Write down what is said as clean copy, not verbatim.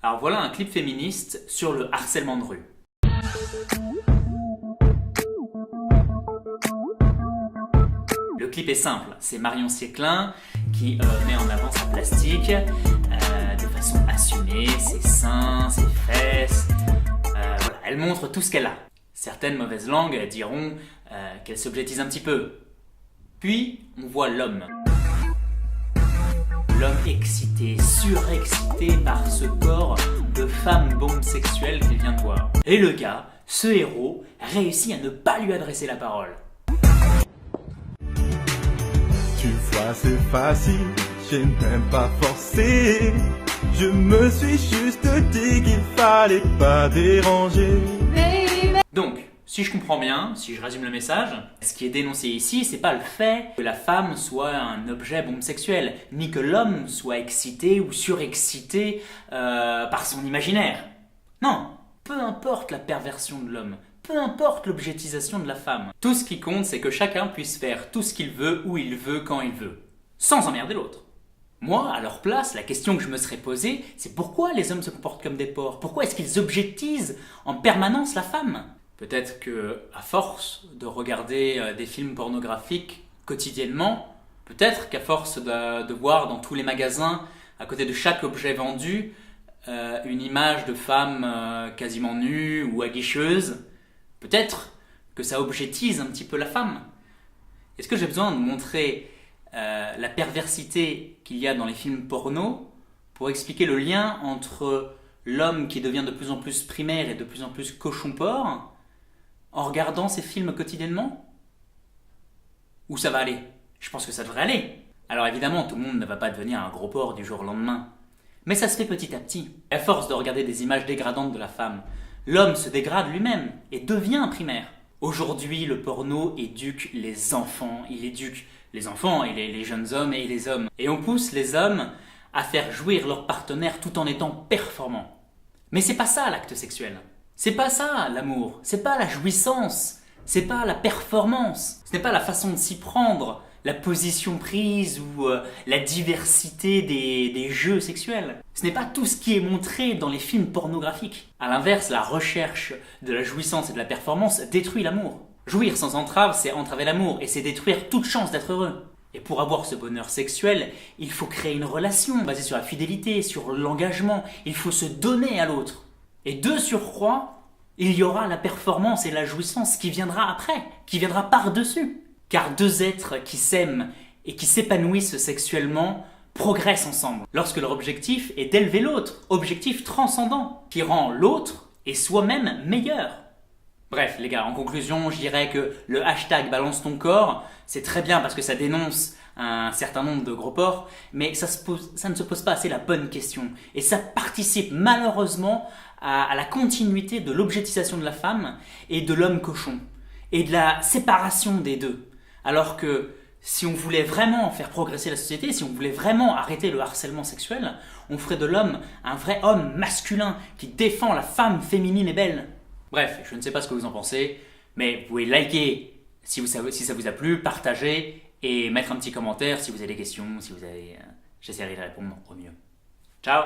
Alors voilà un clip féministe sur le harcèlement de rue. Le clip est simple, c'est Marion Sieclin qui met en avant sa plastique de façon assumée, ses seins, ses fesses. Voilà, elle montre tout ce qu'elle a. Certaines mauvaises langues diront qu'elle s'objectise un petit peu. Puis, on voit l'homme. L'homme excité, surexcité par ce corps de femme bombe sexuelle qu'il vient de voir. Et le gars, ce héros, réussit à ne pas lui adresser la parole. Tu vois, c'est facile, j'ai même pas forcé. Je me suis juste dit qu'il fallait pas déranger. Donc, si je comprends bien, si je résume le message, ce qui est dénoncé ici, c'est pas le fait que la femme soit un objet bombe sexuelle, ni que l'homme soit excité ou surexcité par son imaginaire. Non, peu importe la perversion de l'homme, peu importe l'objectisation de la femme. Tout ce qui compte, c'est que chacun puisse faire tout ce qu'il veut, où il veut, quand il veut, sans emmerder l'autre. Moi, à leur place, la question que je me serais posée, c'est pourquoi les hommes se comportent comme des porcs? Pourquoi est-ce qu'ils objectisent en permanence la femme? Peut-être que, à force de regarder des films pornographiques quotidiennement, peut-être qu'à force de voir dans tous les magasins, à côté de chaque objet vendu, une image de femme quasiment nue ou aguicheuse, peut-être que ça objectise un petit peu la femme. Est-ce que j'ai besoin de montrer la perversité qu'il y a dans les films porno pour expliquer le lien entre l'homme qui devient de plus en plus primaire et de plus en plus cochon-porc en regardant ces films quotidiennement? Où ça va aller? Je pense que ça devrait aller. Alors évidemment, tout le monde ne va pas devenir un gros porc du jour au lendemain. Mais ça se fait petit à petit. À force de regarder des images dégradantes de la femme, l'homme se dégrade lui-même et devient un primaire. Aujourd'hui, le porno éduque les enfants. Il éduque les enfants et les jeunes hommes et les hommes. Et on pousse les hommes à faire jouir leur partenaire tout en étant performants. Mais c'est pas ça l'acte sexuel. C'est pas ça l'amour. C'est pas la jouissance. C'est pas la performance. Ce n'est pas la façon de s'y prendre, la position prise ou la diversité des jeux sexuels. Ce n'est pas tout ce qui est montré dans les films pornographiques. À l'inverse, la recherche de la jouissance et de la performance détruit l'amour. Jouir sans entrave, c'est entraver l'amour et c'est détruire toute chance d'être heureux. Et pour avoir ce bonheur sexuel, il faut créer une relation basée sur la fidélité, sur l'engagement. Il faut se donner à l'autre. Et de surcroît, il y aura la performance et la jouissance qui viendra après, qui viendra par-dessus. Car deux êtres qui s'aiment et qui s'épanouissent sexuellement progressent ensemble. Lorsque leur objectif est d'élever l'autre, objectif transcendant, qui rend l'autre et soi-même meilleur. Bref, les gars, en conclusion, je dirais que le hashtag balance ton corps, c'est très bien parce que ça dénonce un certain nombre de gros porcs, mais ça ne se pose pas assez la bonne question. Et ça participe malheureusement à la continuité de l'objectisation de la femme et de l'homme cochon, et de la séparation des deux. Alors que si on voulait vraiment faire progresser la société, si on voulait vraiment arrêter le harcèlement sexuel, on ferait de l'homme un vrai homme masculin qui défend la femme féminine et belle. Bref, je ne sais pas ce que vous en pensez, mais vous pouvez liker si ça vous a plu, partager et mettre un petit commentaire si vous avez des questions, si vous avez... j'essaierai de répondre au mieux. Ciao!